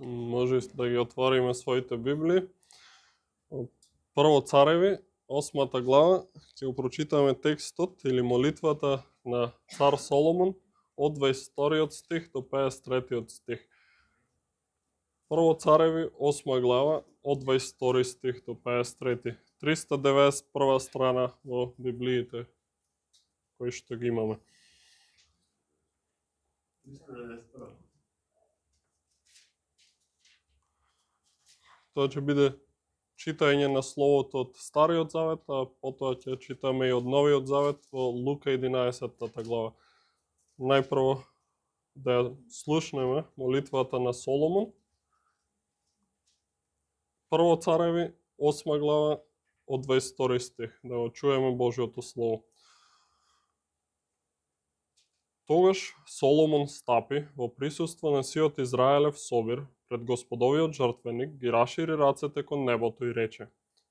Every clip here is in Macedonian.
Може да ги отвориме своите Библии. Прво Цареви, 8 глава, ќе го прочитаме текстот или молитвата на цар Соломон од 22 стих до 53 стих. Прво Цареви, 8 глава, од 22 стих до 53. 391 страна во Библиите, кои што ги имаме. Тоа ќе биде читање на словото од Стариот Завет, а потоа ќе читаме и од Новиот Завет во Лука 11 глава. Најпрво да слушнеме молитвата на Соломон. Прво Цареви, 8 глава, од 22 стих, да го чуеме Божиото Слово. Тогаш Соломон стапи во присуство на сиот Израелев собир пред Господовиот жртвеник, ги рашири рацете кон небото и рече: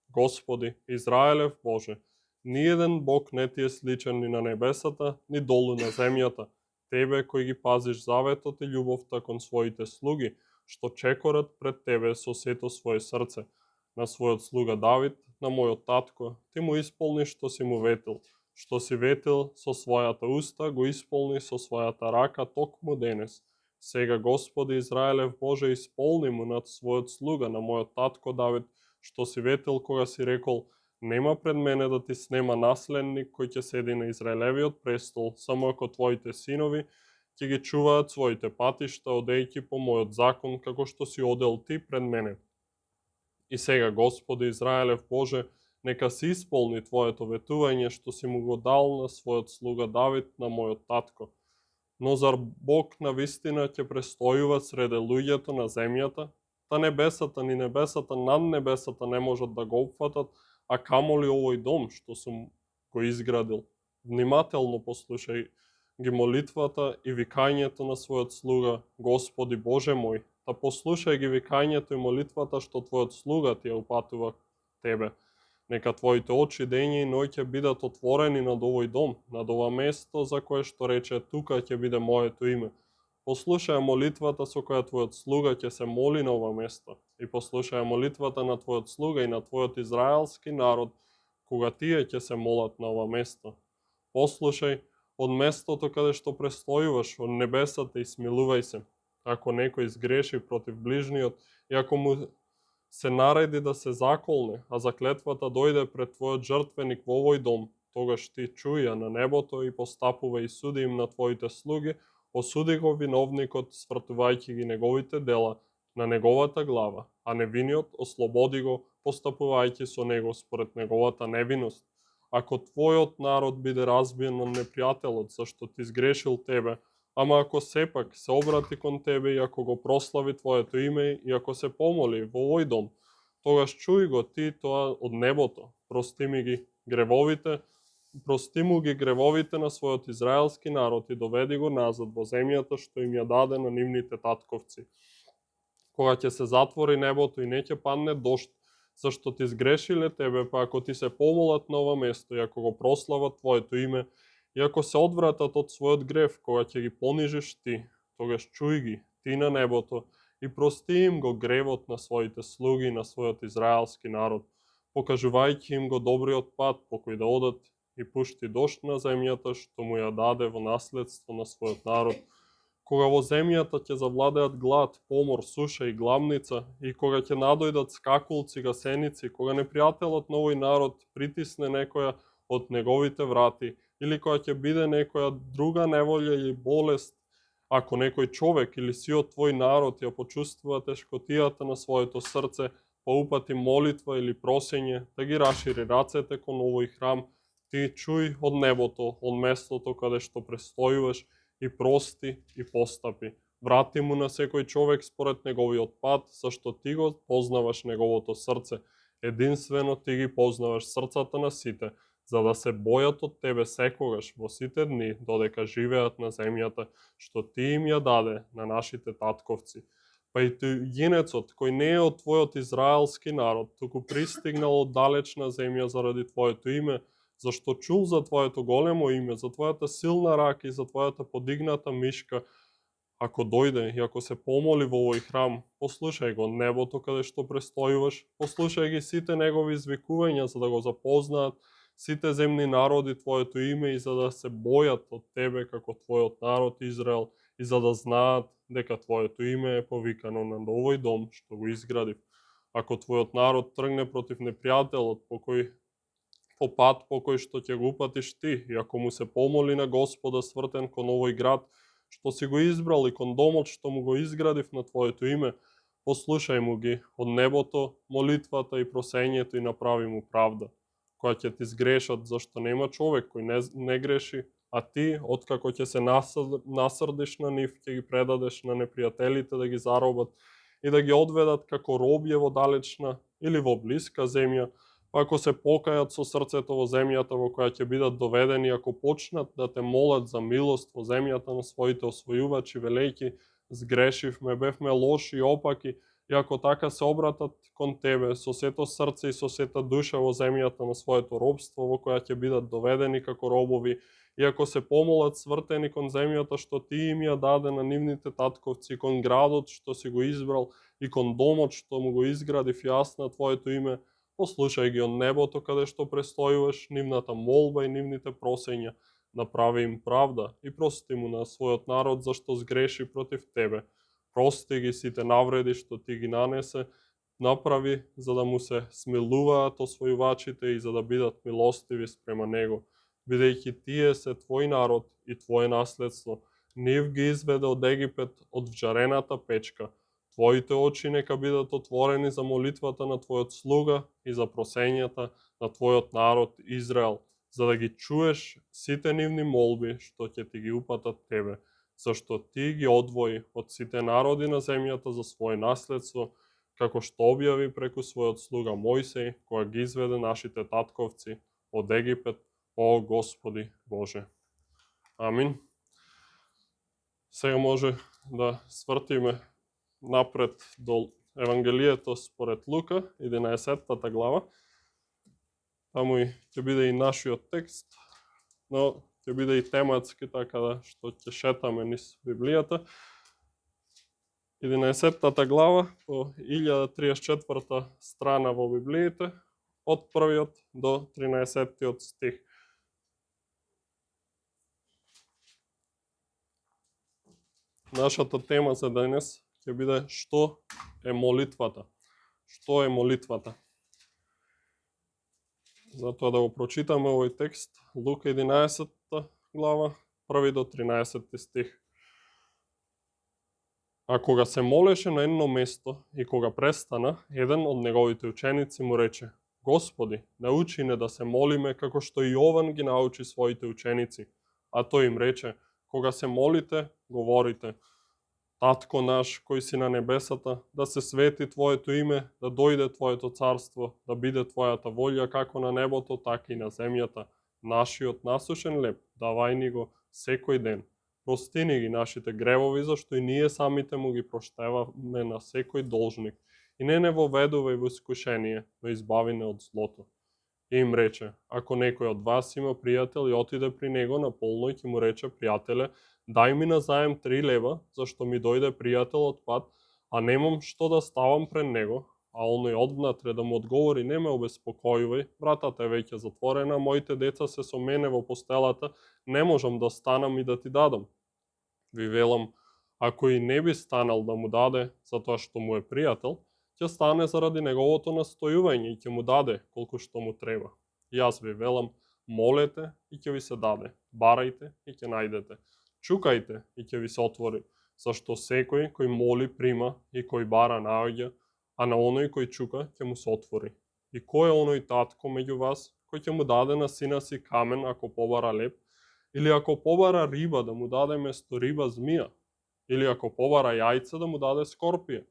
Господи, Израелев Боже, ниеден Бог не ти е сличен ни на небесата, ни долу на земјата. Тебе кој ги пазиш заветот и љубовта кон своите слуги, што чекорат пред Тебе со сето свое срце. На својот слуга Давид, на мојот татко, ти му исполни што си му ветил. Што си ветил со својата уста, го исполни со својата рака токму денес. Сега, Господи Израелев Боже, исполни му над својот слуга, на мојот татко Давид, што си ветил кога си рекол: нема пред мене да ти снема наследник кој ќе седи на Израелевиот престол, само ако твоите синови ќе ги чуваат своите патишта, одејќи по мојот закон, како што си одел ти пред мене. И сега, Господи Израелев Боже, нека се исполни Твоето ветување што си му го дал на својот слуга Давид, на мојот татко. Но зар Бог на вистина ќе престојува среде луѓето на земјата? Та небесата ни небесата над небесата не можат да го опфатат, а камоли овој дом што сум го изградил. Внимателно послушај ги молитвата и викањето на својот слуга, Господи Боже мој, та послушај ги викањето и молитвата што Твојот слуга ти ја упатува Тебе. Нека Твоите очи дење и ноќе бидат отворени над овој дом, над ова место за кое што рече тука ќе биде моето име. Послушај молитвата со која Твојот слуга ќе се моли на ова место и послушај молитвата на Твојот слуга и на Твојот израелски народ кога тие ќе се молат на ова место. Послушај од местото каде што престојуваш од небесата и смилувај се. Ако некој изгреши против ближниот и ако му се нареди да се заколне, а заклетвата дојде пред Твојот жртвеник во овој дом, тогаш ти чуј ја на небото и постапува и суди им на Твоите слуги, осуди го виновникот, свртувајќи ги неговите дела на неговата глава, а невиниот ослободи го, постапувајќи со него според неговата невиност. Ако Твојот народ биде разбиен од непријателот, зашто ти сгрешил Тебе, ама ако сепак се обрати кон Тебе и ако го прослави Твоето име и ако се помоли во овој дом, тогаш чуј го ти тоа од небото, прости му ги гревовите на својот израелски народ и доведи го назад во земјата што им ја даде на нивните татковци. Кога ќе се затвори небото и не ќе падне дожд, зашто ти сгрешиле Тебе, па ако ти се помолат на ова место и ако го прослават Твоето име, и ако се одвратат од својот грев, кога ќе ги понижиш ти, тогаш чуј ги, ти на небото, и прости им го гревот на своите слуги и на својот израелски народ, покажувајќи им го добриот пат по кој да одат и пушти дожд на земјата што му ја даде во наследство на својот народ. Кога во земјата ќе завладеат глад, помор, суша и гламница, и кога ќе надојдат скакулци, гасеници, кога непријателот на овој народ притисне некоја од неговите врати, или кога ќе биде некоја друга неволја или болест, ако некој човек или сиот Твој народ ја почувствува тешкотијата на своето срце, па упати молитва или просење, да ги рашири рацете кон овој храм, ти чуј од небото, од местото каде што престојуваш, и прости и постапи. Врати му на секој човек според неговиот пат, зашто ти го познаваш неговото срце. Единствено ти ги познаваш срцата на сите, за да се бојат од Тебе секогаш во сите дни, додека живеат на земјата, што Ти им ја даде на нашите татковци. Па и туѓинецот, кој не е од Твојот израелски народ, туку пристигнал од далечна земја заради Твоето име, зашто чул за Твоето големо име, за Твојата силна рака и за Твојата подигната мишка, Ако дојде и ако се помоли во овој храм, послушај го небото каде што престојуваш, послушај ги сите негови извикувања за да го запознаат сите земни народи твоето име и за да се бојат од тебе како твојот народ Израел и за да знаат дека твоето име е повикано на овој дом што го изградив. Ако твојот народ тргне против непријателот по пат по кој што ќе го упатиш ти, и ако му се помоли на Господа свртен кон овој град, што си го избрал и кон домот што му го изградив на твоето име, послушај му ги од небото молитвата и просењето и направи му правда, која ќе ти сгрешат, зашто нема човек кој не греши, а ти, откако ќе се насрдиш на нив, ќе ги предадеш на непријателите да ги заробат и да ги одведат како робје во далечна или во блиска земја, па ако се покајат со срцето во земјата во која ќе бидат доведени, ако почнат да те молат за милост во земјата на своите освојувачи, велејки, сгрешивме, бевме лоши и опаки, и ако така се обратат кон тебе со сето срце и со сета душа во земјата на своето робство во која ќе бидат доведени како робови, и ако се помолат свртени кон земјата што ти им ја даде на нивните татковци, кон градот што си го избрал и кон домот што му го изградив јас на твоето име, послушај ги од небото каде што престојуваш нивната молба и нивните просења, направи им правда и прости му на својот народ зашто сгреши против тебе. Прости ги сите навреди што ти ги нанесе, направи за да му се смилуваат освојувачите и за да бидат милостиви спрема него. Бидејќи тие се твој народ и твое наследство, нив ги изведе од Египет од вжарената печка. Твоите очи нека бидат отворени за молитвата на твојот слуга и за просењата на твојот народ Израел, за да ги чуеш сите нивни молби што ќе ти ги упатат тебе, зашто ти ги одвои од сите народи на земјата за своје наследство, како што објави преку својот слуга Мојсеј, кога ги изведе нашите татковци од Египет, о Господи Боже. Амин. Сега може да свртиме напред до Евангелието според Лука, 11-та глава. Таму ќе биде и нашиот текст, но ќе биде и тематски, така да што ќе шетаме низ Библијата. 11-та глава по 1034 страна во Библиите, од првиот до 13-тиот стих. Нашата тема за денес ќе биде што е молитвата. Што е молитвата? Затоа да го прочитаме овој текст, Лука 11 глава, 1 до 13 стих. А кога се молеше на едно место и кога престана, еден од неговите ученици му рече: Господи, научи не да се молиме како што и Јован ги научи своите ученици. А тој им рече: кога се молите, говорите: Татко наш, кој си на небесата, да се свети Твоето име, да дојде Твоето царство, да биде Твојата волја како на небото, така и на земјата. Нашиот насушен леб, давај ни го секој ден. Простини ги нашите гревови, зашто и ние самите му ги проштеваме на секој должник. И не воведувај во искушение, но избави не од злото. И им рече: ако некој од вас има пријател и отиде при него на полноќ и му рече: пријателе, дај ми назаем 3 лева, зашто ми дојде пријател од пат, а немам што да ставам пред него, а оној однатре да му одговори: не ме обеспокојувај, вратата е веќе затворена, моите деца се со мене во постелата, не можам да станам и да ти дадам. Ви велам, ако и не би станал да му даде, затоа што му е пријател, ќе стане заради неговото настојување и ќе му даде колку што му треба. Јас ви велам, молете и ќе ви се даде, барајте и ќе најдете, чукајте и ќе ви се отвори, зашто секој кој моли прима и кој бара наоѓа, а на оној кој чука ќе му се отвори. И кој е оној татко меѓу вас кој ќе му даде на сина си камен ако побара леб, или ако побара риба да му даде место риба змија, или ако побара јајце да му даде скорпија?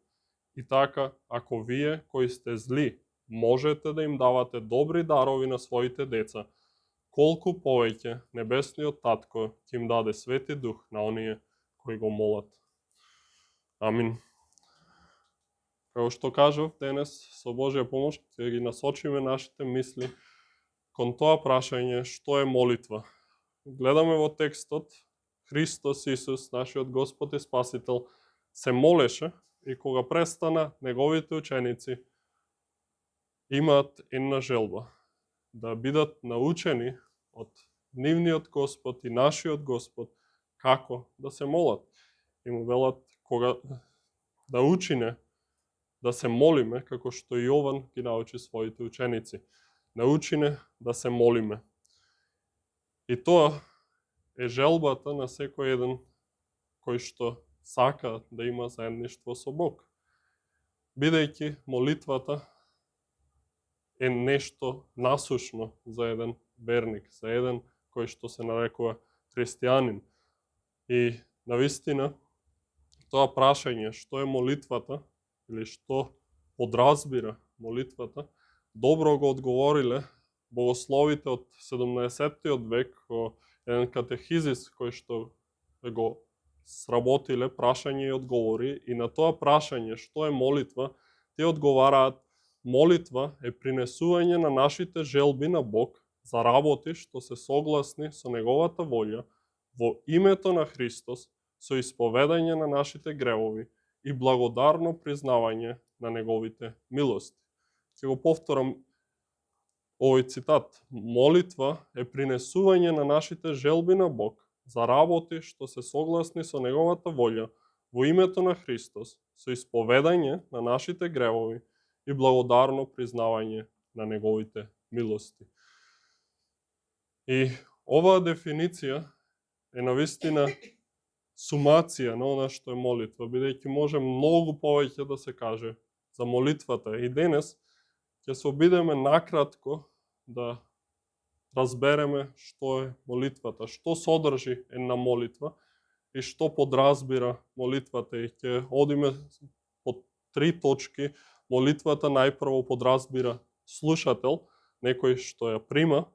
И така, ако вие кои сте зли можете да им давате добри дарови на своите деца, колку повеќе небесниот татко ќе им даде свети дух на оние кои го молат. Амин. Како што кажав, денес со Божја помош ќе ги насочиме нашите мисли кон тоа прашање што е молитва. Гледаме во текстот, Христос Исус, нашиот Господ и Спасител, се молеше и кога престана, неговите ученици имаат една желба, да бидат научени од нивниот Господ и нашиот Господ како да се молат. И му велат кога да учине да се молиме, како што Јован ги научи своите ученици. Научине да се молиме. И тоа е желбата на секој еден кој што сака да има заедништво со Бог. Бидејќи молитвата е нешто насушно за еден верник, за еден кој што се нарекува христијанин. И навистина тоа прашање што е молитвата или што подразбира молитвата, добро го одговориле богословите од 17-тиот век во еден катехизис кој што го сработиле прашање и одговори, и на тоа прашање што е молитва, те одговараат: молитва е принесување на нашите желби на Бог за работи што се согласни со неговата волја во името на Христос, со исповедање на нашите гревови и благодарно признавање на неговите милости. Ќе го повторам овој цитат. Молитва е принесување на нашите желби на Бог за работи што се согласни со неговата волја во името на Христос, со исповедање на нашите гревови и благодарно признавање на неговите милости. И оваа дефиниција е навистина сумација на она што е молитва, бидејќи може многу повеќе да се каже за молитвата. И денес ќе се обидеме накратко да разбереме што е молитвата, што содржи една молитва и што подразбира молитвата. И ќе одиме по 3 точки. Молитвата најпрво подразбира слушател, некој што ја прима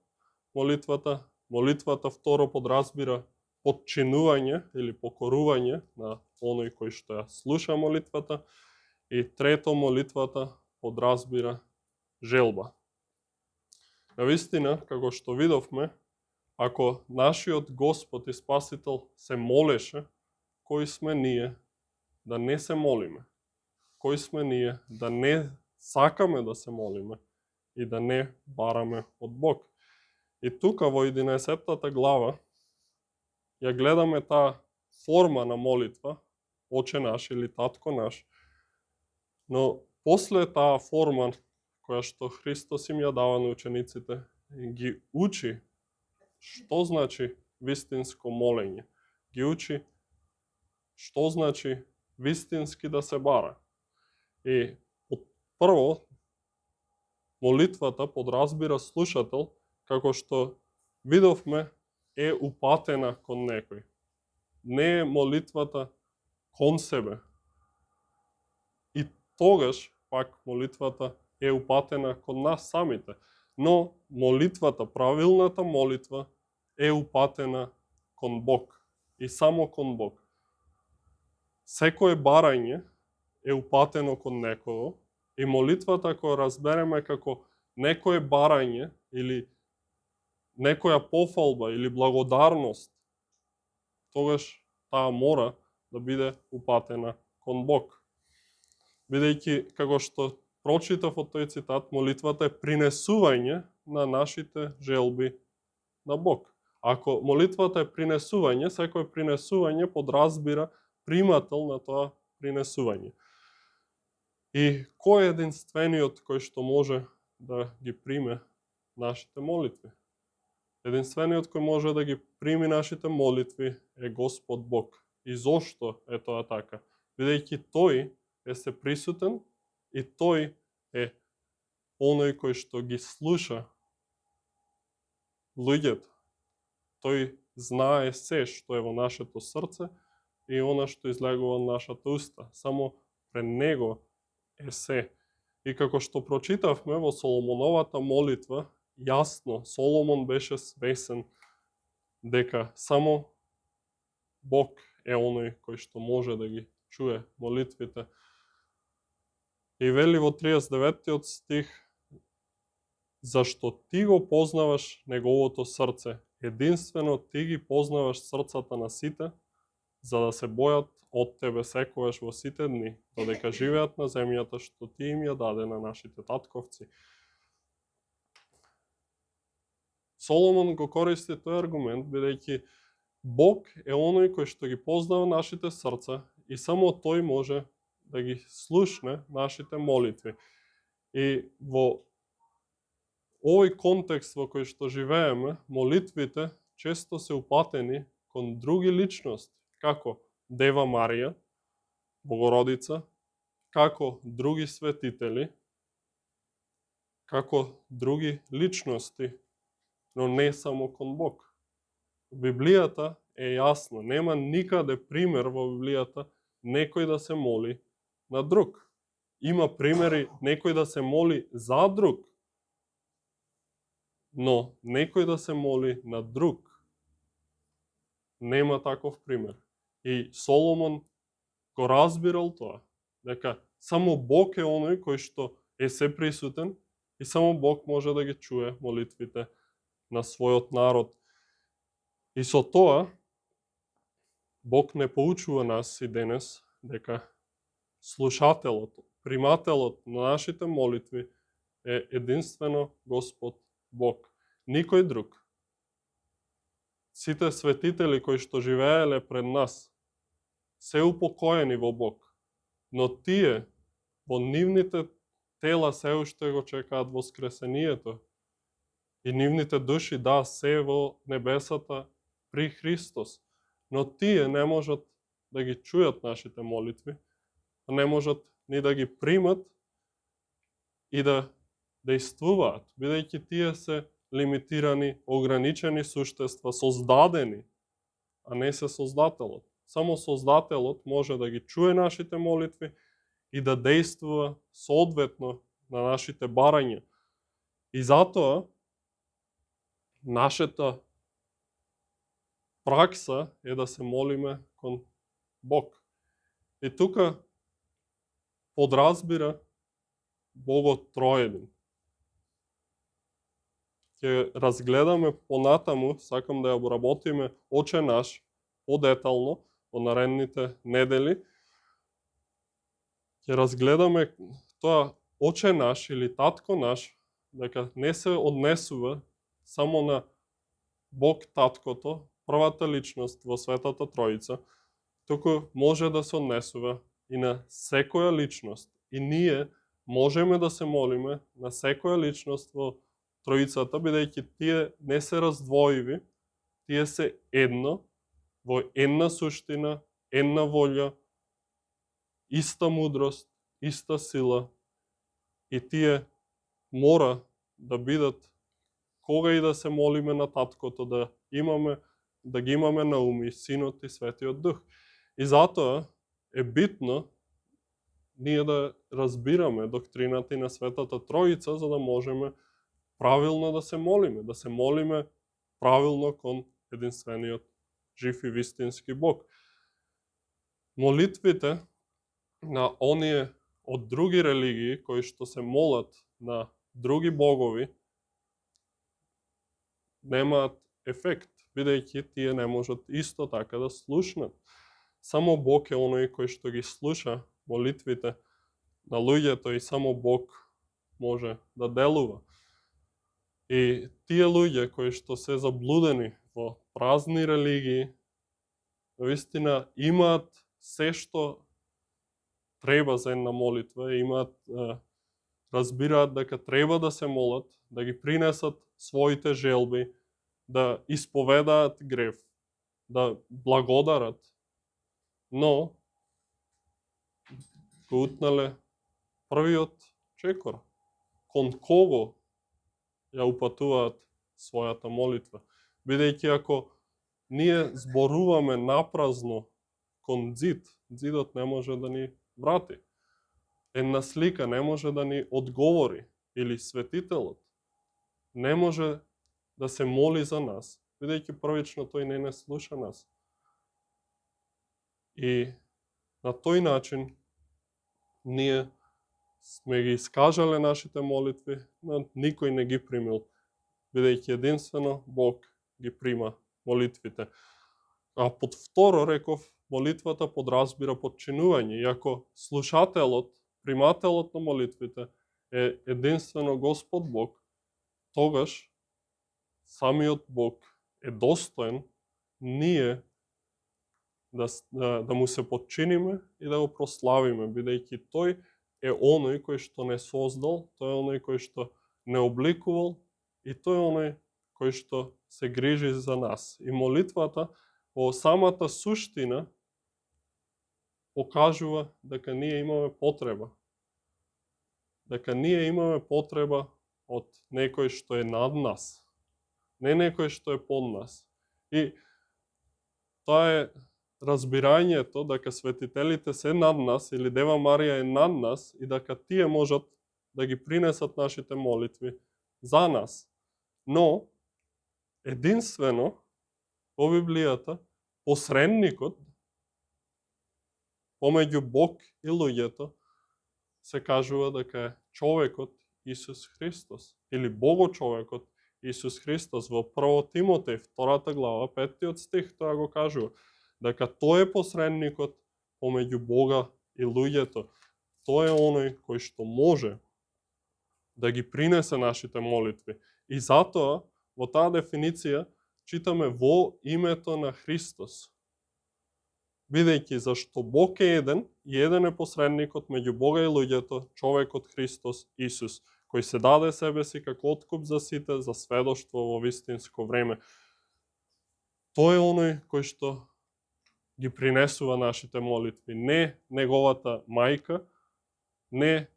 молитвата. Молитвата второ подразбира подчинување или покорување на оној кој што ја слуша молитвата. И трето, молитвата подразбира желба. Навистина, како што видовме, ако нашиот Господ и Спасител се молеше, кој сме ние да не се молиме? Кој сме ние да не сакаме да се молиме и да не бараме од Бог? И тука во 11-та глава ја гледаме таа форма на молитва, Оче наш или Татко наш, но после таа форма која што Христос им ја дава на учениците, ги учи што значи вистинско молење. Ги учи што значи вистински да се бара. И прво, молитвата подразбира слушател, како што видовме, е упатена кон некој. Не е молитвата кон себе. И тогаш, пак, молитвата е упатена кон нас самите. Но молитвата, правилната молитва, е упатена кон Бог. И само кон Бог. Секое барање е упатено кон некого, и молитвата, ако разбереме како некое барање или некоја пофалба или благодарност, тогаш таа мора да биде упатена кон Бог. Бидејќи, како што прочитав од тој цитат, молитвата е принесување на нашите желби на Бог. Ако молитвата е принесување, секој принесување подразбира примател на тоа принесување. И кој е единствениот кој што може да ги приме нашите молитви? Единствениот кој може да ги прими нашите молитви е Господ Бог. И зошто е тоа така? Бидејќи тој е сеприсутен и тој е оној кој што ги слуша луѓето. Тој знае се што е во нашето срце и она што излегува од нашата уста. Само пред него е се. И како што прочитавме во Соломоновата молитва, јасно, Соломон беше свесен дека само Бог е оној кој што може да ги чуе молитвите. И вели во 39-тиот стих: зашто ти го познаваш неговото срце единствено ти ги познаваш срцата на сите, за да се бојат од тебе секогаш во сите дни, додека живеат на земјата што ти им ја даде на нашите татковци. Соломон го користи тој аргумент, бидејќи Бог е оној кој што ги познава нашите срца и само тој може да ги слушне нашите молитви. И во овој контекст во кој што живееме, молитвите често се упатени кон други личности, како Дева Марија, Богородица, како други светители, како други личности, но не само кон Бог. Библијата е јасна, нема никаде пример во Библијата некој да се моли на друг. Има примери некој да се моли за друг, но некој да се моли на друг, нема таков пример. И Соломон го разбирал тоа, дека само Бог е оној кој што е сеприсутен и само Бог може да ги чуе молитвите на својот народ. И со тоа, Бог не поучува нас и денес дека слушателот, примателот на нашите молитви е единствено Господ Бог, никој друг. Сите светители кои што живееле пред нас се упокоени во Бог, но тие во нивните тела се уште го чекаат воскресението и нивните души, да, се во небесата при Христос, но тие не можат да ги чујат нашите молитви, а не можат ни да ги примат и да действуваат, бидејќи тие се лимитирани, ограничени суштества, создадени, а не се Создателот. Само Создателот може да ги чуе нашите молитви и да действува соодветно на нашите барања. И затоа, нашата пракса е да се молиме кон Бог. И тука подразбира Богот троедин. Ќе разгледаме понатаму, сакам да ја обработиме Оче наш подетално во наредните недели. Ќе разгледаме тоа Оче наш или Татко наш, дека не се однесува само на Бог Таткото, првата личност во Светата Троица, туку може да се однесува и на секоја личност. И ние можеме да се молиме на секоја личност во Троицата, бидејќи тие не се раздвоиви, тие се едно, во една суштина, една волја, иста мудрост, иста сила, и тие мора да бидат, кога и да се молиме на Таткото, да ги имаме на уми Синот и Светиот Дух. И затоа е битно ние да разбираме доктрината и на Светата Троица, за да можеме правилно да се молиме правилно кон единствениот жив и вистински Бог. Молитвите на оние од други религии кои што се молат на други богови немаат ефект, бидејќи тие не можат исто така да слушнат. Само Бог е оној кој што ги слуша молитвите на луѓето и само Бог може да делува. И тие луѓе кои што се заблудени во празни религии, навистина имаат се што треба за една молитва, разбираат дека треба да се молат, да ги принесат своите желби, да исповедаат грев, да благодарат, но го утнале првиот чекор. Кон кого ја упатуваат својата молитва? Бидејќи ако ние зборуваме напразно кон зидот не може да ни врати. Една слика не може да ни одговори, или светителот не може да се моли за нас, бидејќи првично тој не слуша нас. И на тој начин ние сме ги искажале нашите молитви, но никој не ги примил, бидејќи единствено Бог ги прима молитвите. А под второ реков, молитвата подразбира подчинување. И ако слушателот, примателот на молитвите е единствено Господ Бог, тогаш самиот Бог е достоен ние да му се подчиниме и да го прославиме, бидејќи тој е оној кој што не создал, тој е оној кој што не обликувал и тој е оној кој што се грижи за нас. И молитвата во самата суштина покажува дека ние имаме потреба. Дека ние имаме потреба од некој што е над нас, не некој што е под нас. И тоа е разбирањето дека светителите се над нас или Дева Марија е над нас и дека тие можат да ги принесат нашите молитви за нас. Но единствено во Библијата посредникот помеѓу Бог и луѓето се кажува дека е човекот Исус Христос или Богочовекот Исус Христос. Во 1 Тимотеј 2 глава 5 стих тоа го кажува дека тој е посредникот помеѓу Бога и луѓето. Тој е оној кој што може да ги принесе нашите молитви. И затоа во таа дефиниција читаме во името на Христос. Бидејќи зашто Бог е еден и еден е посредникот меѓу Бога и луѓето, човекот Христос Исус, кој се даде себе си како откуп за сите, за сведоштво во вистинско време. Тој е оној кој што ги принесува нашите молитви, не неговата мајка, не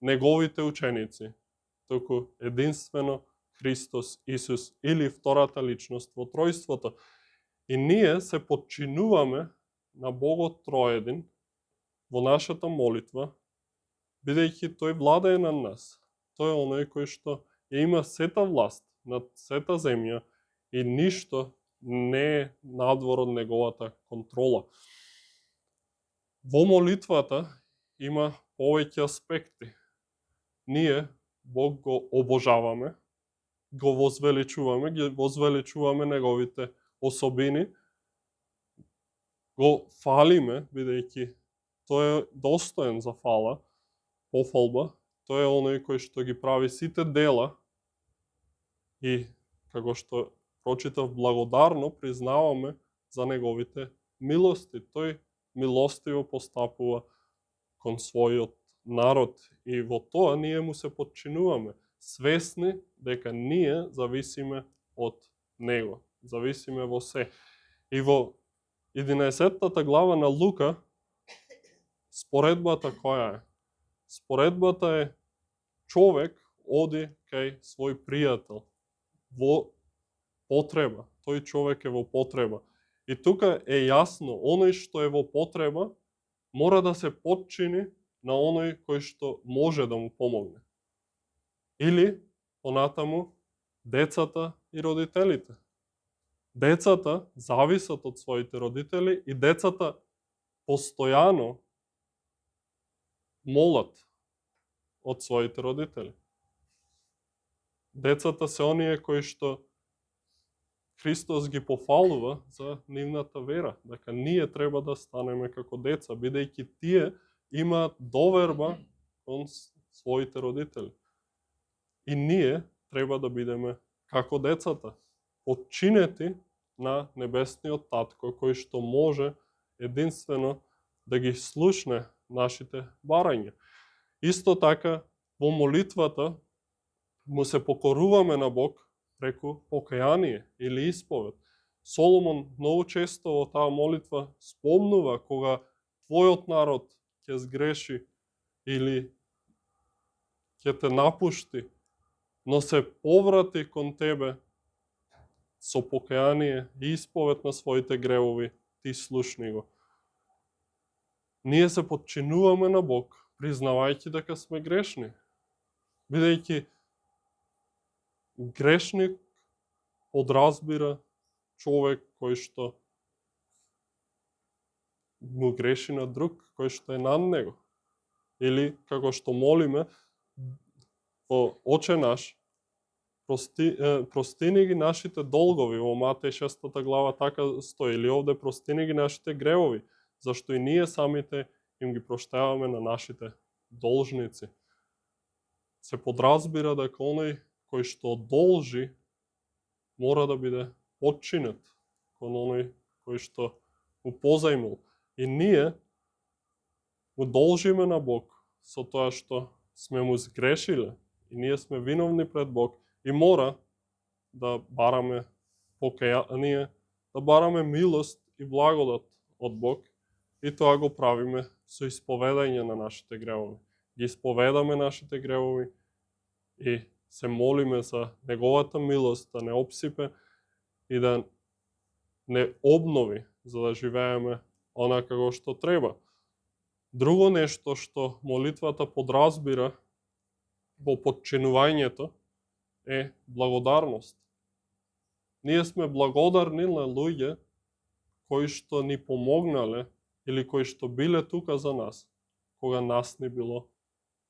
неговите ученици, туку единствено Христос Исус или втората личност во тројството. И ние се подчинуваме на Богот троедин во нашата молитва, бидејќи тој владее над нас. Тој е оној кој што ја има сета власт над сета земја и ништо не е надвор од неговата контрола. Во молитвата има повеќе аспекти. Ние Бог го обожаваме, го возвеличуваме, ги возвеличуваме неговите особини, го фалиме, бидејќи тој е достоен за фала, пофалба, тој е оној кој што ги прави сите дела и како што прочитав благодарно признаваме за неговите милости. Тој милостиво постапува кон својот народ и во тоа ние му се подчинуваме, свесни дека ние зависиме од него, зависиме во се. И во 11 глава на Лука споредбата која е? Споредбата е човек оди кај свој пријател во потреба. Тој човек е во потреба. И тука е јасно, оној што е во потреба мора да се подчини на оној кој што може да му помогне. Или, понатаму, децата и родителите. Децата зависат од своите родители и децата постојано молат од своите родители. Децата се оние кои што Христос ги пофалува за нивната вера, дека ние треба да станеме како деца, бидејќи тие имаат доверба кон своите родители. И ние треба да бидеме како децата, подчинети на небесниот татко, кој што може единствено да ги слушне нашите барања. Исто така, во молитвата му се покоруваме на Бог преку покаяние или исповед. Соломон многу често во таа молитва спомнува кога твојот народ ќе сгреши или ќе те напушти, но се поврати кон тебе со покаяние и исповед на своите гревови, ти слушни го. Ние се подчинуваме на Бог, признавајќи дека сме грешни. Бидејќи грешник подразбира човек кој што му греши на друг, кој што е над него. Или, како што молиме во Оче наш, простини ги нашите долгови, во Матеј 6 глава така стои, или овде простини ги нашите гревови, зашто и ние самите им ги проштеваме на нашите должници. Се подразбира дека оној кој што должи мора да биде подчинет кон оној кој што му позајмил. И ние му должиме на Бог со тоа што сме му сгрешиле и ние сме виновни пред Бог и мора да бараме покаяние, да бараме милост и благодат од Бог и тоа го правиме со исповедање на нашите гревови. Ги исповедаме нашите гревови и се молиме за неговата милост да не обсипе и да не обнови, за да живееме онака како што треба. Друго нешто што молитвата подразбира во подчинувањето е благодарност. Ние сме благодарни на луѓе кои што ни помогнале или кои што биле тука за нас, кога нас не било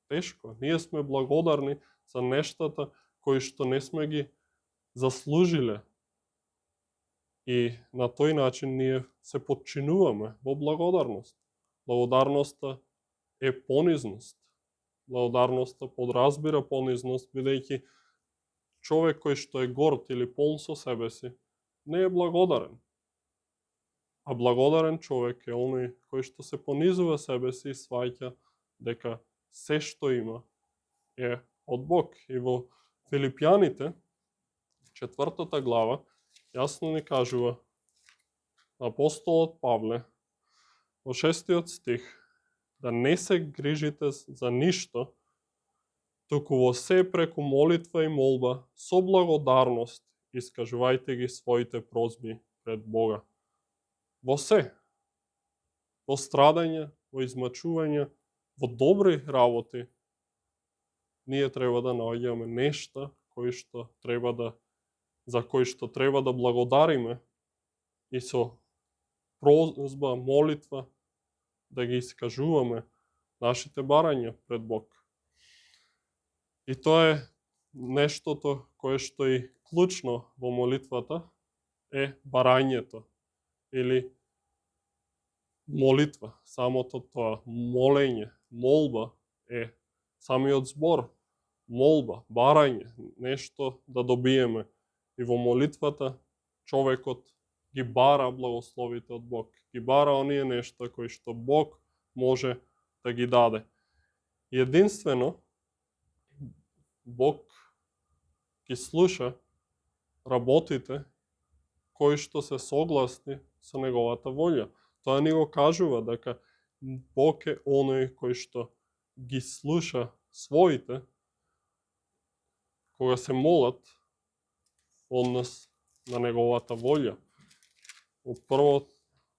тешко. Ние сме благодарни за нештата кои што не сме ги заслужиле. И на тој начин ние се подчинуваме во благодарност. Благодарноста е понизност. Благодарноста подразбира понизност, бидејќи човек кој што е горд или полн со себе си, не е благодарен. А благодарен човек е оној кој што се понизува себе си и сваќа дека се што има е од Бог. И во Филипјаните, 4 глава, јасно ни кажува апостолот Павле во 6 стих да не се грижите за ништо, туку во се преку молитва и молба со благодарност искажувајте ги своите просби пред Бога. Во се, во страдање, во измачување, во добри работи, ние треба да наоѓаме нешта за кои што треба да благодариме и со просба, молитва да ги искажуваме нашите барања пред Бог. И тоа е нештото кое што е клучно во молитвата е барањето или молитва, самото тоа, молење, молба е самиот збор, молба, барање, нешто да добиеме. И во молитвата човекот ги бара благословите од Бог, ги бара оние нешта кои што Бог може да ги даде. Единствено, Бог ги слуша работите кои што се согласни со неговата волја. Тоа ни го кажува дека Бог е оној кој што ги слуша своите кога се молат однос на неговата волја. Во прво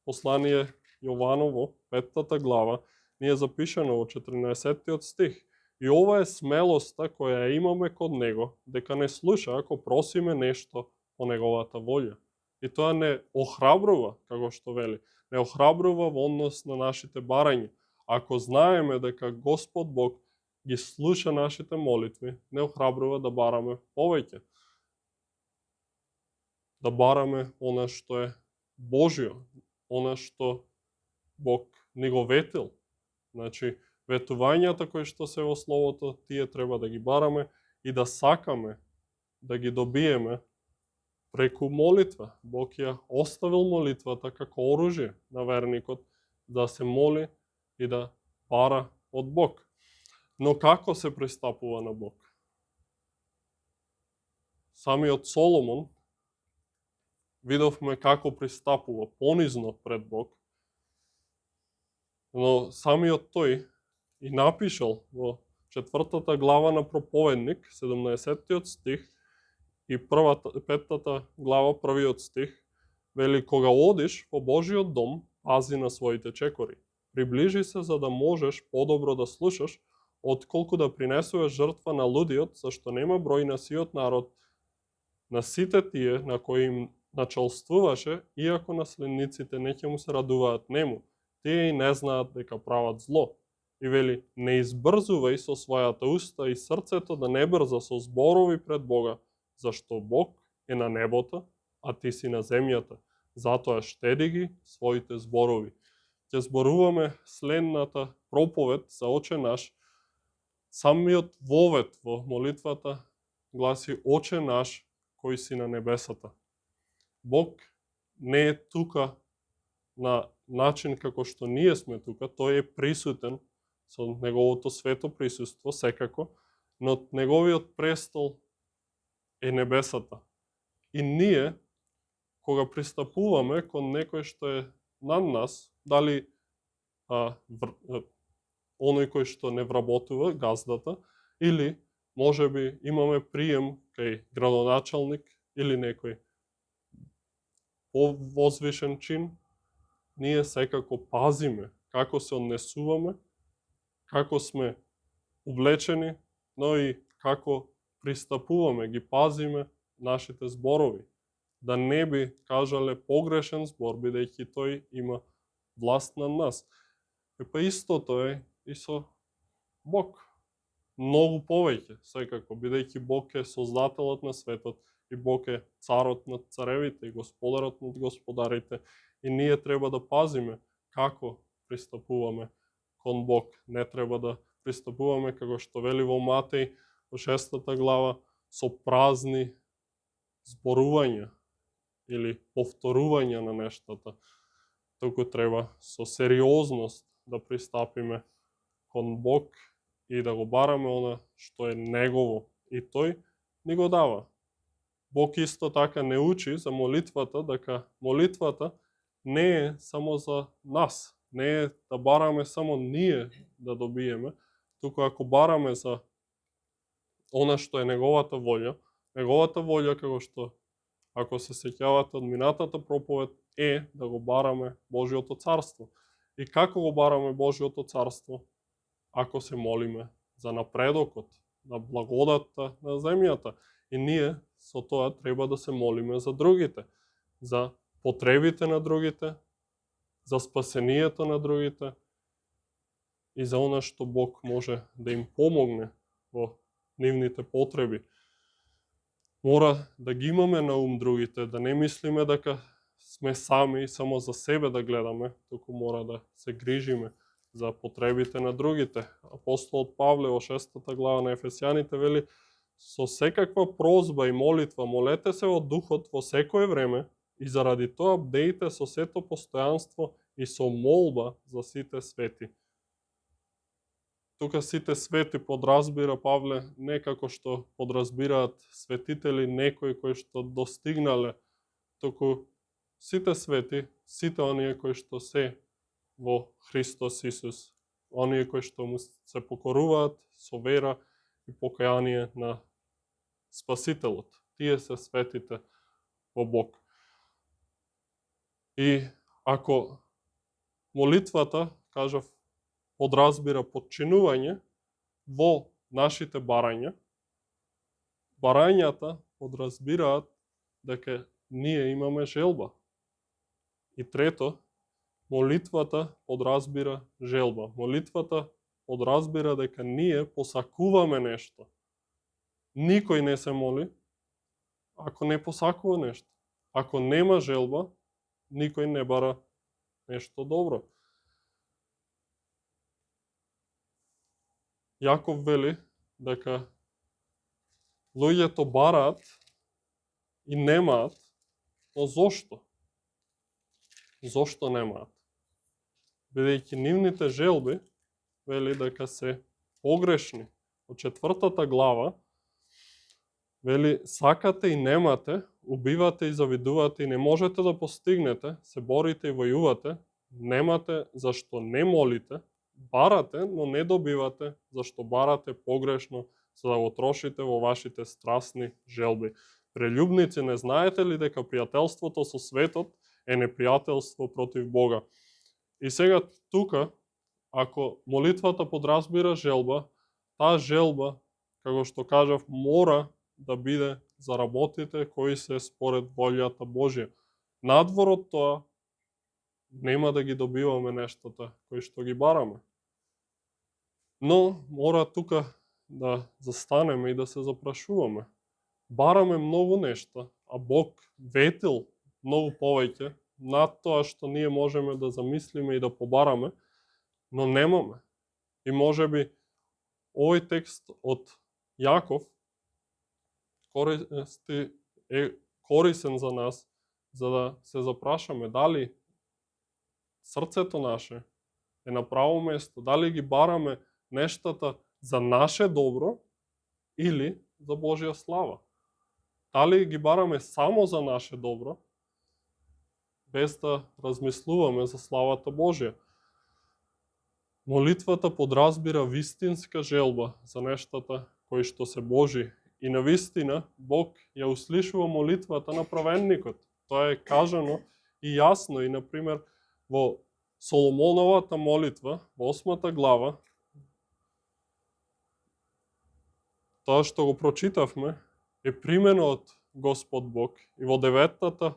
послание Јованово, 5 глава, ни е запишано во 14 стих. И ова е смелоста која имаме код него, дека не слуша ако просиме нешто по неговата волја. И тоа не охрабрува, како што вели, не охрабрува во однос на нашите барања. Ако знаеме дека Господ Бог ги слуша нашите молитви, не охрабрува да бараме повеќе. Да бараме она што е Божјо, она што Бог ни го ветил. Значи, ветувањата кои што се во Словото, тие треба да ги бараме и да сакаме да ги добиеме преку молитва. Бог ја оставил молитвата како оружје на верникот да се моли и да бара од Бог. Но како се пристапува на Бог? Самиот Соломон видовме како пристапува понизно пред Бог, но самиот тој и напишал во 4 глава на Проповедник, 17 стих, и 5 глава, 1 стих, вели: кога одиш во Божиот дом, пази на своите чекори. Приближи се за да можеш подобро да слушаш, отколку да принесуваш жртва на лудиот, зашто нема број на сиот народ, на сите тие на кои им началствуваше, иако наследниците не ќе му се радуваат нему. Тие и не знаат дека прават зло. И вели: не избрзувај со својата уста и срцето да не брза со зборови пред Бога, зашто Бог е на небото, а ти си на земјата. Затоа штеди ги своите зборови. Ќе зборуваме следната проповед за Оче наш. Самиот вовед во молитвата гласи: Оче наш кој си на небесата. Бог не е тука на начин како што ние сме тука, тој е присутен со неговото свето присуство секако, но неговиот престол е небесата. И ние, кога пристапуваме кон некој што е над нас, дали оној кој што не вработува, газдата, или можеби имаме прием кај градоначалник или некој повозвишен чин, ние секако пазиме како се однесуваме, како сме облечени, но и како пристапуваме, ги пазиме нашите зборови. Да не би кажале погрешен збор, бидејќи тој има власт над нас. Па истото е и со Бог. Многу повеќе, секако, бидејќи Бог е создателот на светот и Бог е царот над царевите и господарот над господарите. И ние треба да пазиме како пристапуваме кон Бог. Не треба да пристапуваме, како што вели во Матеј, во 6 глава, со празни зборувања или повторување на нештата. Туку треба со сериозност да пристапиме кон Бог и да го бараме она што е Негово. И тој ни го дава. Бог исто така не учи за молитвата, дека молитвата не е само за нас. Не е да бараме само ние да добиеме, туку ако бараме за она што е Неговата волја, како што, ако се сеќавате од минатата проповед, е да го бараме Божјото царство. И како го бараме Божјото царство? Ако се молиме за напредокот, на благодатта на земјата. И ние со тоа треба да се молиме за другите, за потребите на другите, за спасението на другите и за она што Бог може да им помогне во нивните потреби. Мора да ги имаме на ум другите, да не мислиме дека сме сами и само за себе да гледаме, туку мора да се грижиме за потребите на другите. Апостолот Павле во 6 глава на Ефесјаните вели: со секаква прозба и молитва молете се во духот во секое време и заради тоа бдејте со сето постојанство и со молба за сите свети. Тука сите свети подразбира Павле не како што подразбираат светители некои кои што достигнале, туку сите свети, сите оние кои што се во Христос Исус, оние кои што му се покоруваат со вера и покаяние на Спасителот. Тие се светите во Бог. И ако молитвата, кажав, подразбира подчинување во нашите барања, барањата подразбираат дека ние имаме желба. И трето, молитвата подразбира желба. Молитвата подразбира дека ние посакуваме нешто. Никој не се моли ако не посакува нешто. Ако нема желба, никој не бара нешто добро. Јаков вели дека луѓето бараат и немаат, но зошто? Зошто немаат? Бидејќи нивните желби вели дека се погрешни. Од 4 глава вели: сакате и немате, убивате и завидувате и не можете да постигнете, се борите и војувате, немате зашто не молите, барате, но не добивате, зашто барате погрешно, за да го трошите во вашите страсни желби. Прелюбници, не знаете ли дека пријателството со светот е непријателство против Бога? И сега тука, ако молитвата подразбира желба, таа желба, како што кажав, мора да биде за работите кои се според волјата Божја. Надвор од тоа, нема да ги добиваме нештата кои што ги бараме. Но мора тука да застанеме и да се запрашуваме. бараме многу нешта, а Бог ветил многу повеќе над тоа што ние можеме да замислиме и да побараме, но немаме. И можеби овој текст од Јаков е корисен за нас, за да се запрашаме дали срцето наше е на право место, дали ги бараме нештата за наше добро или за Божја слава. Дали ги бараме само за наше добро, без да размислуваме за славата Божја. Молитвата подразбира вистинска желба за нештата кои што се Божи. И навистина, Бог ја услишува молитвата на праведникот. Тоа е кажано и јасно. И, например, во Соломоновата молитва, во 8 глава, тоа што го прочитавме, е примено од Господ Бог. И во 9-та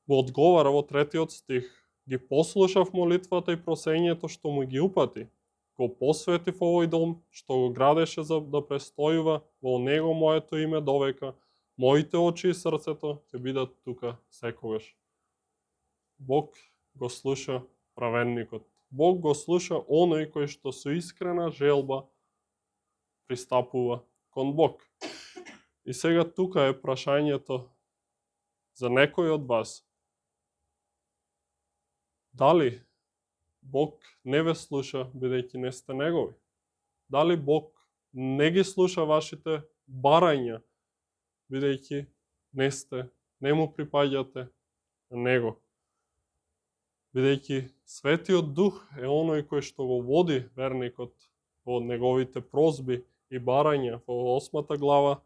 го одговара во 3-тиот стих: ги послушав молитвата и просењето што му ги упати. Го посветив овој дом, што го градеше за да престојува во него моето име довека. Моите очи и срцето ќе бидат тука секогаш. Бог го слуша праведникот. Бог го слуша оној кој што со искрена желба пристапува кон Бог. И сега тука е прашањето за некој од вас. Дали Бог не ве слуша бидејќи не сте негови? Дали Бог не ги слуша вашите барања бидејќи не му припаѓате на него? Бидејќи Светиот Дух е оној кој што го води верникот во неговите прозби и барања. Во 8 глава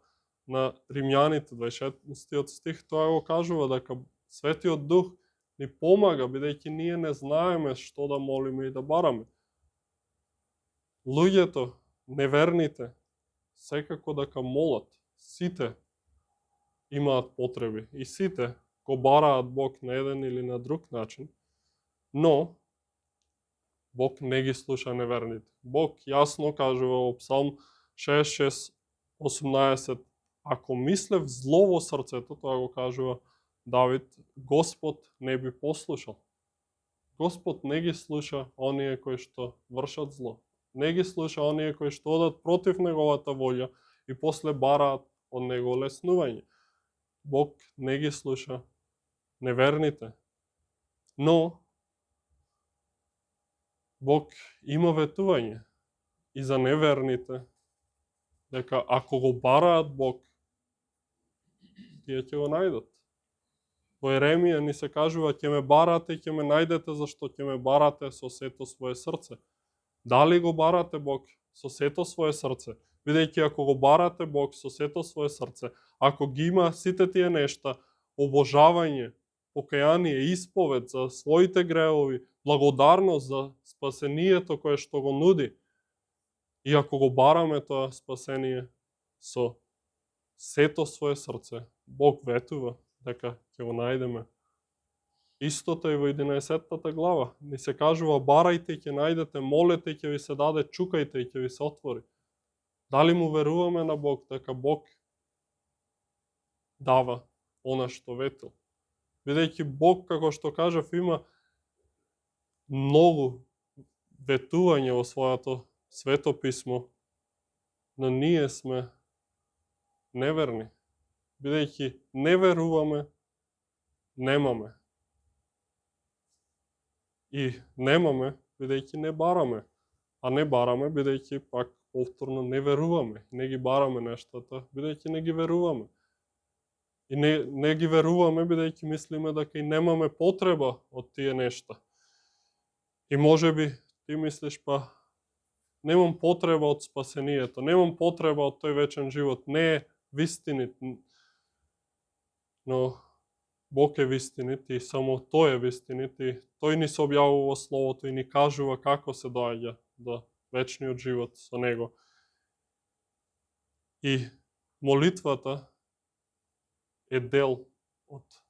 на Римјаните, 26 стих, тоа го кажува дека Светиот Дух ни помага, бидејќи ние не знаеме што да молиме и да бараме. Луѓето, неверните, секако дека молат. Сите имаат потреби и сите го бараат Бог на еден или на друг начин, но Бог не ги слуша неверните. Бог јасно кажува во Псалм 66:18: ако мислев зло во срцето, тоа го кажува Давид, Господ не би послушал. Господ не ги слуша оние кои што вршат зло. Не ги слуша оние кои што одат против неговата волја и после бараат од него леснување. Бог не ги слуша неверните. Но Бог има ветување и за неверните, дека ако го бараат Бог, тие ќе го најдат. Во Еремија ни се кажува: ќе ме барате и ќе ме најдете, зашто ќе ме барате со сето свое срце. Дали го барате Бог со сето свое срце? Бидејќи ако го барате Бог со сето свое срце, ако ги има сите тие нешта, обожавање, покаяние, исповед за своите гревови, благодарност за спасението кое што го нуди, и ако го бараме тоа спасение со сето свое срце, Бог ветува дека ќе го најдеме. Истото и во 11 глава ни се кажува: барајте и ќе најдете, молете и ќе ви се даде, чукајте и ќе ви се отвори. Дали му веруваме на Бог дека Бог дава она што ветил? Бидејќи Бог, како што кажав, има многу ветување во своето свето писмо, но ние сме неверни. Бидејќи не веруваме, немаме. И немаме бидејќи не бараме. А не бараме бидејќи пак повторно не веруваме. Не ги бараме нештата бидејќи не ги веруваме. И не ги веруваме бидејќи мислиме дека и немаме потреба од тие нешта. И можеби ти мислиш: па немам потреба од спасението, немам потреба од тој вечен живот, не е вистинит. Но Бог е вистинит и само Тој е вистинит и Тој ни се објавува во Словото и ни кажува како се доаѓа до вечниот живот со Него. И молитвата е дел од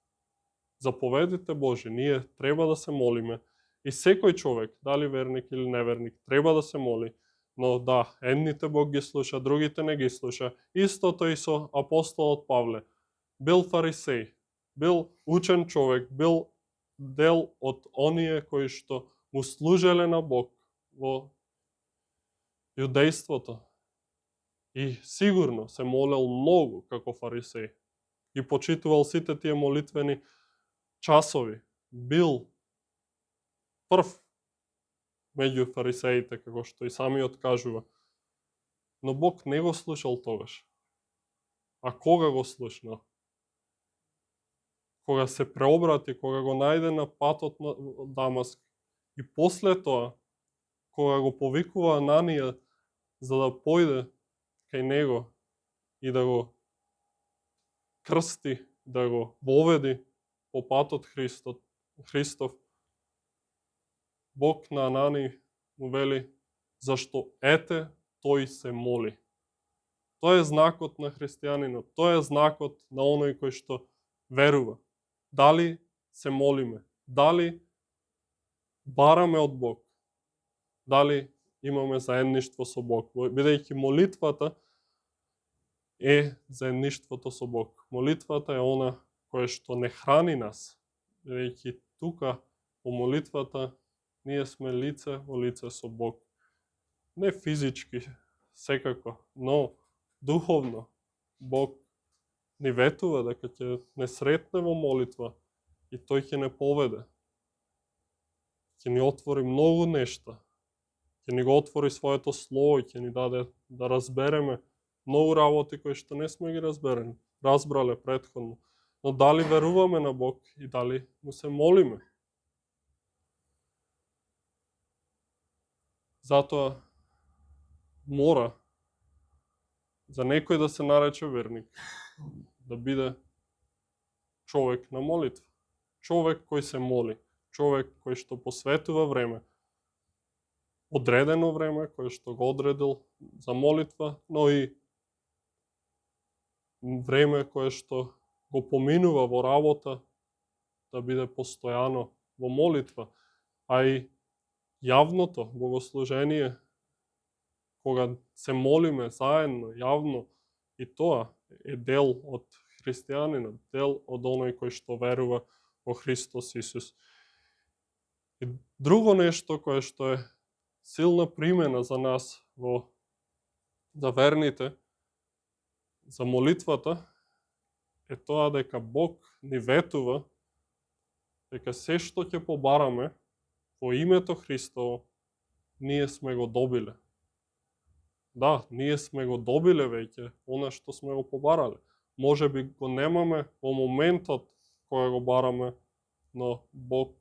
заповедите Божи. Ние треба да се молиме. И секој човек, дали верник или неверник, треба да се моли. Но да, едните Бог ги слуша, другите не ги слуша. Истото и со апостолот Павле. Бил фарисеј, бил учен човек, бил дел од оние кои што му служеле на Бог во јудејството. И сигурно се молел многу како фарисеј. И почитувал сите тие молитвени часови. Бил прв меѓу фарисеите, како што и самиот кажува. Но Бог не го слушал тогаш. А кога го слушнал? Кога се преобрати, кога го најде на патот на Дамаск. И после тоа, кога го повикува Ананија за да појде кај него и да го крсти, да го воведи по патот Христов, Бог на Анани му вели, зашто ете тој се моли. Тоа е знакот на христијанинот, тоа е знакот на оној кој што верува. Дали се молиме, дали бараме од Бог, дали имаме заедништво со Бог, бидејќи молитвата е заедништвото со Бог. Молитвата е она која што не храни нас, бидејќи тука по молитвата ние сме лице во лице со Бог. Не физички, секако, но духовно. Бог ни ветува дека ќе не сретне во молитва и тој ќе не поведе. Ќе ни отвори многу нешта. Ќе ни го отвори своето слово и ќе ни даде да разбереме многу работи кои што не сме ги разбрале претходно. Но дали веруваме на Бог и дали му се молиме? Затоа мора за некој да се нарече верник, да биде човек на молитва. Човек кој се моли, човек кој што посветува време, одредено време, кој што го одредил за молитва, но и време кое што го поминува во работа, да биде постојано во молитва, а и јавното богослужение, кога се молиме заедно, јавно, и тоа е дел од христијанинот, дел од оној кој што верува во Христос Исус. И друго нешто кое што е силна примена за нас, за верните, за молитвата, е тоа дека Бог ни ветува дека се што ќе побараме во името Христово, ние сме го добиле. Да, ние сме го добиле веќе, она што сме го побарале. Може би го немаме во моментот кога го бараме, но Бог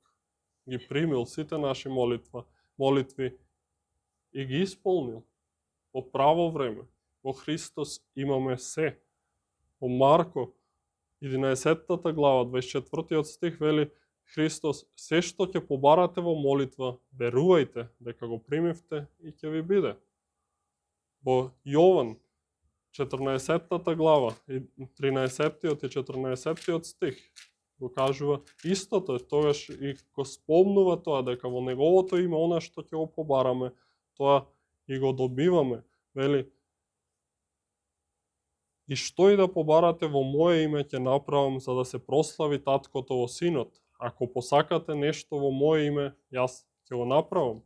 ги примил сите наши молитви и ги исполнил во право време. Во Христос имаме се. Во Марко 11 глава, 24 стих вели Христос, се што ќе побарате во молитва, верувајте дека го примивте и ќе ви биде. Во Јован 14 глава, 13 и 14 стих го кажува истото, тогаш и го спомнува тоа дека во неговото име она што ќе го побараме, тоа и го добиваме. Вели, и што и да побарате во моје име ќе направам за да се прослави таткото во синот. Ако посакате нешто во моје име, јас ќе го направам.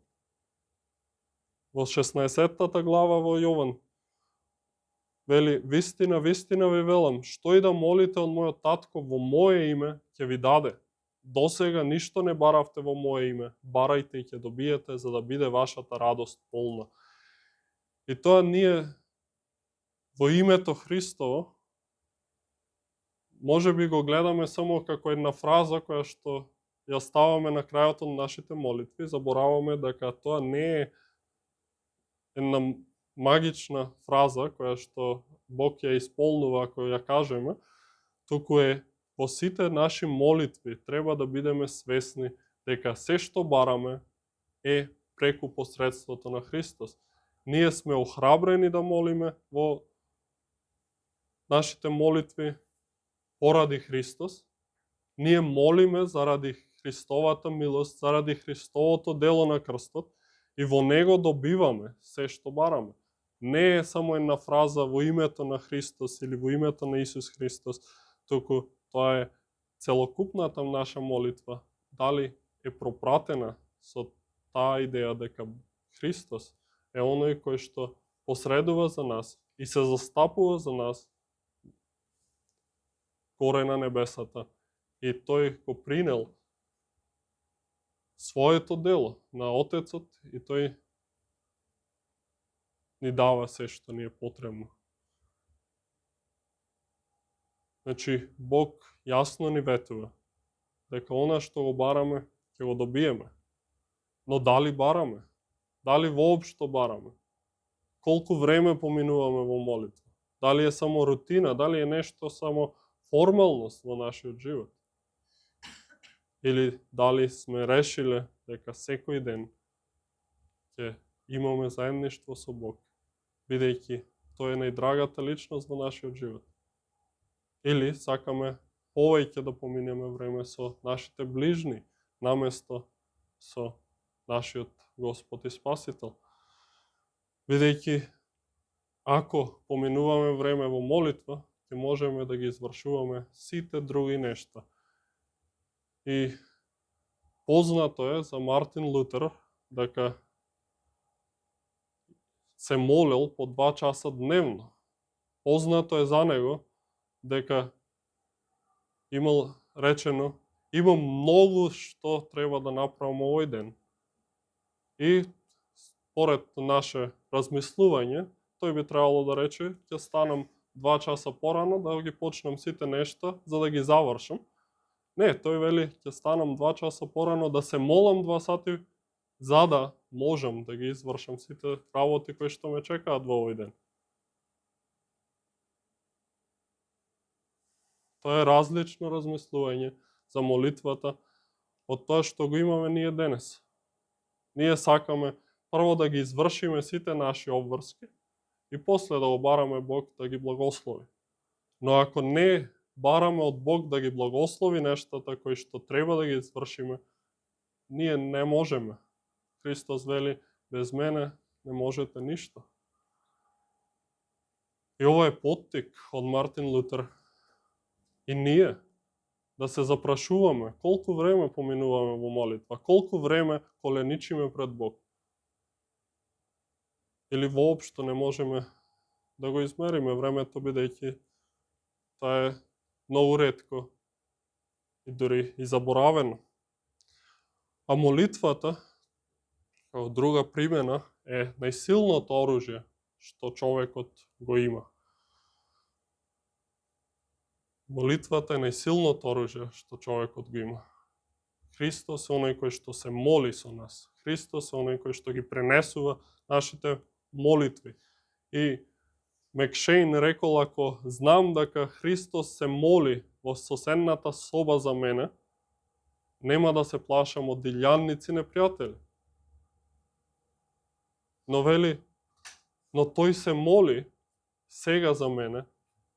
Во 16 глава во Јован вели, вистина, вистина ви велам, што и да молите од мојот татко во моје име, ќе ви даде. Досега ништо не баравте во моје име, барајте и ќе добиете, за да биде вашата радост полна. И тоа ние во името Христово може би го гледаме само како една фраза која што ја ставаме на крајот од нашите молитви, забораваме дека тоа не е една магична фраза која што Бог ја исполнува ако ја кажеме, туку е во сите наши молитви треба да бидеме свесни дека се што бараме е преку посредството на Христос. Ние сме охрабрени да молиме во нашите молитви поради Христос. Ние молиме заради Христовата милост, заради Христовото дело на крстот И во него добиваме се што бараме. Не е само една фраза во името на Христос или во името на Исус Христос, туку тоа е целокупната наша молитва. Дали е пропратена со таа идеја дека Христос е оној кој што посредува за нас и се застапува за нас горе на небесата. И тој го принел своето дело на Отецот и тој ни дава се што ни е потребно. Значи, Бог јасно ни ветува дека она што го бараме, ќе го добиеме. Но дали бараме? Дали воопшто бараме? Колку време поминуваме во молитва? Дали е само рутина? Дали е нешто само формалност во нашиот живот? Или дали сме решиле дека секој ден ќе имаме заедништво со Бог, бидејќи тој е најдрагата личност во нашиот живот? Или сакаме повеќе да поминеме време со нашите ближни, наместо со нашиот Господ и Спасител? Бидејќи ако поминуваме време во молитва, ќе можеме да ги извршуваме сите други нешта. И познато е за Мартин Лутер дека се молел по 2 часа дневно. Познато е за него дека имал речено: имам многу што треба да направам овој ден. И според наше размислување, тој би требало да рече: ќе станам 2 часа порано да ги почнам сите нешта за да ги завршам. Не, тој вели: ќе станам 2 часа порано да се молам 2 сати за да можам да ги извршам сите работи кои што ме чекаат во овој ден. Тоа е различно размислување за молитвата од тоа што го имаме ние денес. Ние сакаме прво да ги извршиме сите наши обврски и после да го бараме Бог да ги благослови. Но ако не бараме од Бог да ги благослови нештата кои што треба да ги извршиме, ние не можеме. Христос вели: без мене не можете ништо. И ова е поттик од Мартин Лутер. И ние да се запрашуваме колку време поминуваме во молитва, колку време коленичиме пред Бог. Или воопшто не можеме да го измериме времето, бидејќи тоа е многу ретко и дури и заборавено. А молитвата, како друга примена, е најсилното оружје што човекот го има. Молитвата е најсилното оружје што човекот го има. Христос е оној кој што се моли со нас. Христос е оној кој што ги пренесува нашите молитви. И Мекшейн рекол: ако знам дека Христос се моли во соседната соба за мене, нема да се плашам од илјадници непријатели. Но вели: но тој се моли сега за мене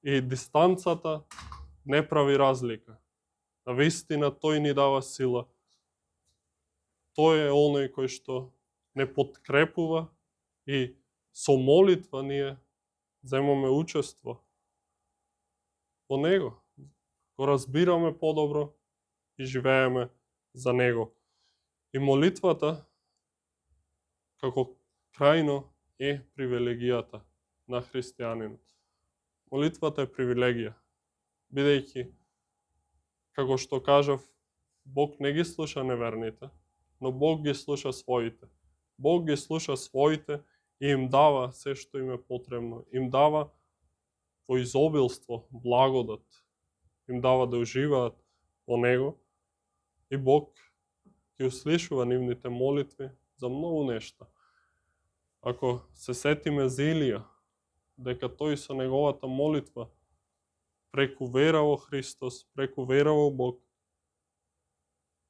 и дистанцата не прави разлика. На вистина тој ни дава сила. Тој е оној кој што не подкрепува и со молитва ние земаме учество во него. Го разбираме подобро и живееме за него. И молитвата како крајно е привилегијата на христијанинот. Молитвата е привилегија, бидејќи, како што кажав, Бог не ги слуша неверните, но Бог ги слуша своите. Бог ги слуша своите и им дава се што им е потребно. Им дава во изобилство благодат. Им дава да уживаат во него и Бог ги услишува нивните молитви за многу нешта. Ако се сетиме за Илија, дека тој со неговата молитва преку вера во Христос, преку вера во Бог,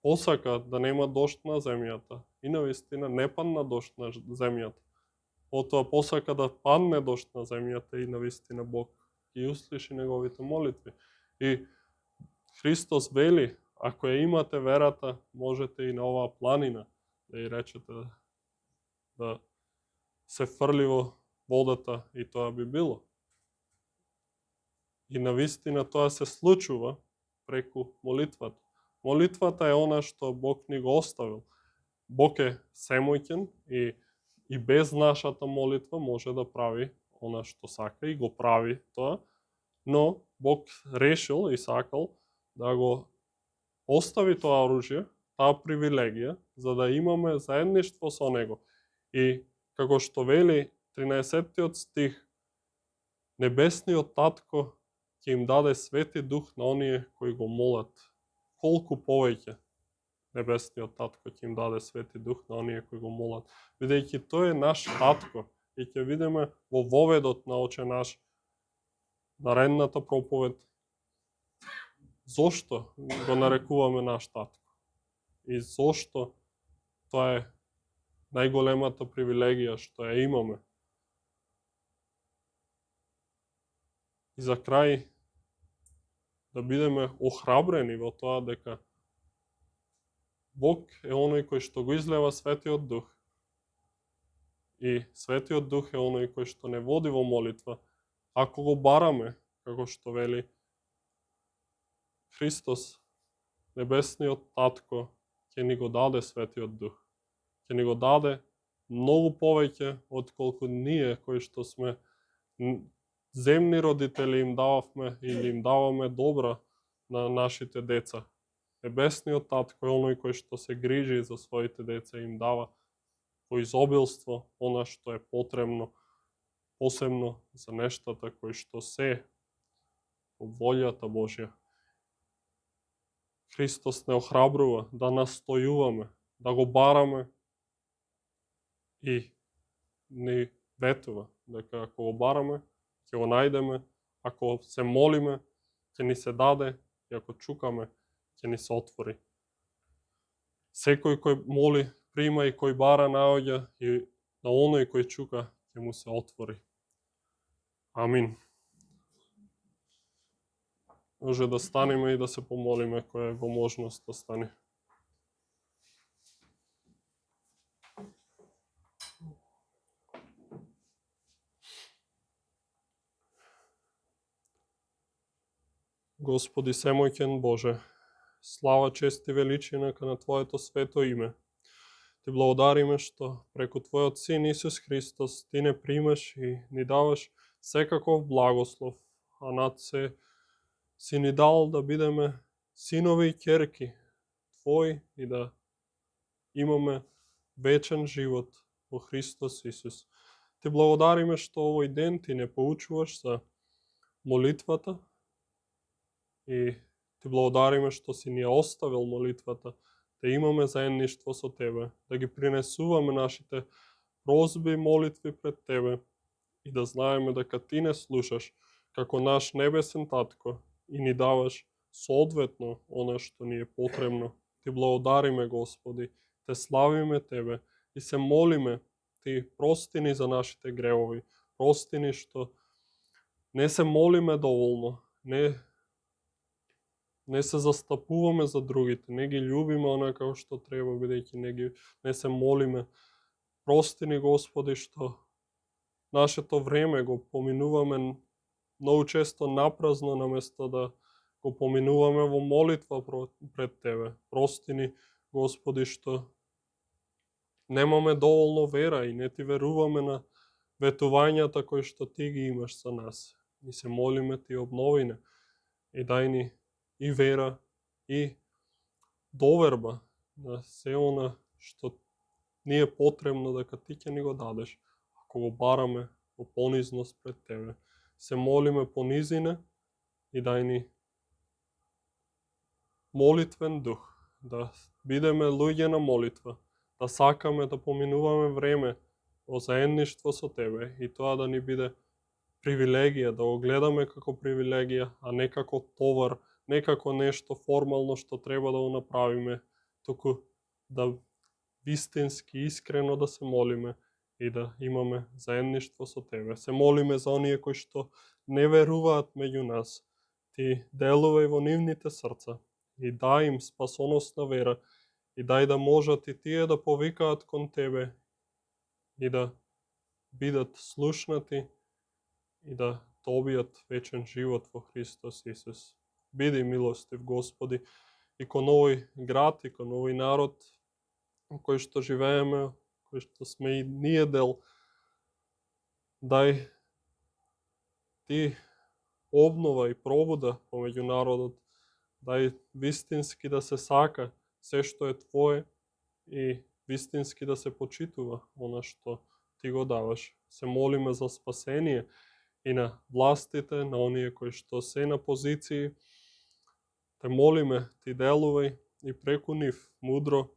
посака да нема дожд на земјата и навистина не падна дожд на земјата. Потоа посака да падне дожд на земјата и навистина Бог ги услиши неговите молитви. И Христос вели: ако ја имате верата, можете и на оваа планина да ја речете да се фрли во водата и тоа би било. И навистина тоа се случува преку молитвата. Молитвата е она што Бог ни го оставил. Бог е семоќен и без нашата молитва може да прави она што сака и го прави тоа, но Бог решил и сакал да го остави тоа оружје, таа привилегија, за да имаме заедништво со Него. И како што вели 13-тиот стих, Небесниот Татко ќе им даде Свети Дух на оние кои го молат. Колку повеќе Небесниот Татко ќе им даде Свети Дух на оние кои го молат. Бидејќи тој е наш Татко и ќе видиме во воведот на Оче наш, наредната проповед, зошто го нарекуваме наш Татко и зошто тоа е најголемата привилегија што ја имаме. И за крај, да бидеме охрабрени во тоа дека Бог е оној кој што го излева Светиот Дух. И Светиот Дух е оној кој што не води во молитва. Ако го бараме, како што вели Христос, Небесниот Татко ќе ни го даде Светиот Дух. Ќе ни го даде многу повеќе отколку ние кои што сме земни родители им дававме или им даваме добра на нашите деца. Небесниот Татко е оној кој што се грижи за своите деца и им дава во изобилство она што е потребно, посебно за нештата кои што се во волјата Божја. Христос не охрабрува да настојуваме, да го бараме и ни ветува дека ако го бараме, ќе го најдеме, ако се молиме, ќе ни се даде и ако чукаме, ќе ни се отвори. Секој кој моли, прима и кој бара, наоѓа и на оној кој чука, ќе му се отвори. Амин. Може да станеме и да се помолиме кој е во можност да стане. Господи семоќен Боже, слава, чест и величина на Твоето свето име. Ти благодариме што преку Твојот Син Исус Христос Ти не примаш и ни даваш секаков благослов, а над се си ни дал да бидеме синови и ќерки Твои и да имаме вечен живот во Христос Исус. Ти благодариме што овој ден Ти не поучуваш за молитвата и Ти благодариме што си ни оставил молитвата, да имаме заедништво со Тебе, да ги принесуваме нашите прозби и молитви пред Тебе и да знаеме дека Ти не слушаш како наш небесен Татко и ни даваш соодветно она што ни е потребно. Ти благодариме, Господи, Те славиме Тебе и се молиме Ти прости ни за нашите гревови, прости ни што не се молиме доволно, не се застапуваме за другите, не ги љубиме онака што треба, бидејќи не се молиме. Прости ни, Господи, што нашето време го поминуваме многу често напразно наместо да го поминуваме во молитва пред Тебе. Прости ни, Господи, што немаме доволно вера и не Ти веруваме на ветувањата кои што Ти ги имаш за нас. И се молиме Ти обнови не и дај ни и вера и доверба на се она што ни е потребно дека Ти ќе ни го дадеш, ако го бараме во понизност пред Тебе. Се молиме понизине и дај ни молитвен дух, да бидеме луѓе на молитва, да сакаме да поминуваме време во заедништво со Тебе и тоа да ни биде привилегија, да го гледаме како привилегија, а не како товар, не како нешто формално што треба да го направиме, туку да вистински, искрено да се молиме и да имаме заедништво со Тебе. Се молиме за оние кои што не веруваат меѓу нас. Ти делувај во нивните срца и дај им спасоносна вера и дај да можат и тие да повикаат кон Тебе и да бидат слушнати и да добијат вечен живот во Христос Исус. Биди милостив, Господи, и кон овој град, и кон овој народ кој што живееме, кој што сме и ние дел. Дај Ти обнова и пробуда помеѓу народот. Дај вистински да се сака се што е Твое и вистински да се почитува она што Ти го даваш. Се молиме за спасение и на властите, на оние кои што се на позиции. Те молиме, Ти делувај и преку нив мудро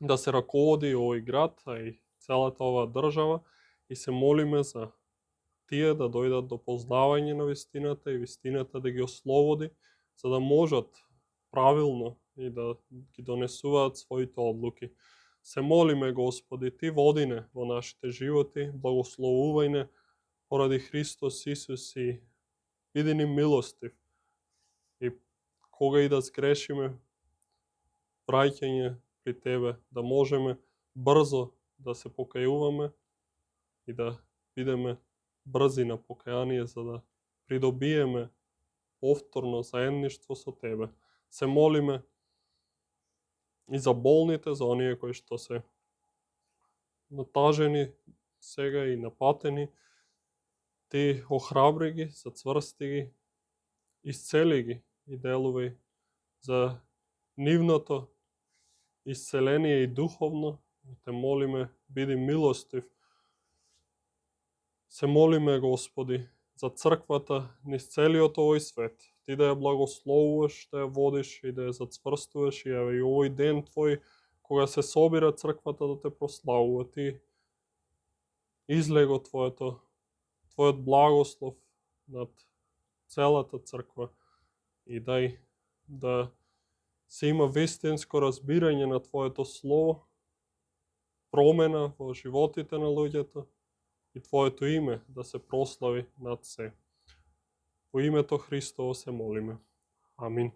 да се раководи овој град, а и целата оваа држава, и се молиме за тие да дојдат до познавање на вистината и вистината да ги ослободи, за да можат правилно и да ги донесуваат своите одлуки. Се молиме, Господи, Ти водине во нашите животи, благословувајне поради Христос Исус и биди ни милостив. И кога и да сгрешиме, враќање при Тебе, да можеме брзо да се покајуваме и да бидеме брзи на покаяние, за да придобиеме повторно заедништво со Тебе. Се молиме и за болните, за оние кои што се натажени сега и напатени. Ти охрабри ги, зацврсти ги, исцели ги и делувај за нивното исцеление и духовно. Те молиме, биди милостив. Се молиме, Господи, за црквата низ целиот овој свет. Ти да ја благословуваш, да ја водиш и да ја зацврстуваш и овој ден Твој, кога се собира црквата да Те прославува. Ти излего Твојот благослов над целата црква и дај да се има вистинско разбирање на Твоето слово, промена во животите на луѓето и Твоето име да се прослави над се. Во името Христово се молиме. Амин.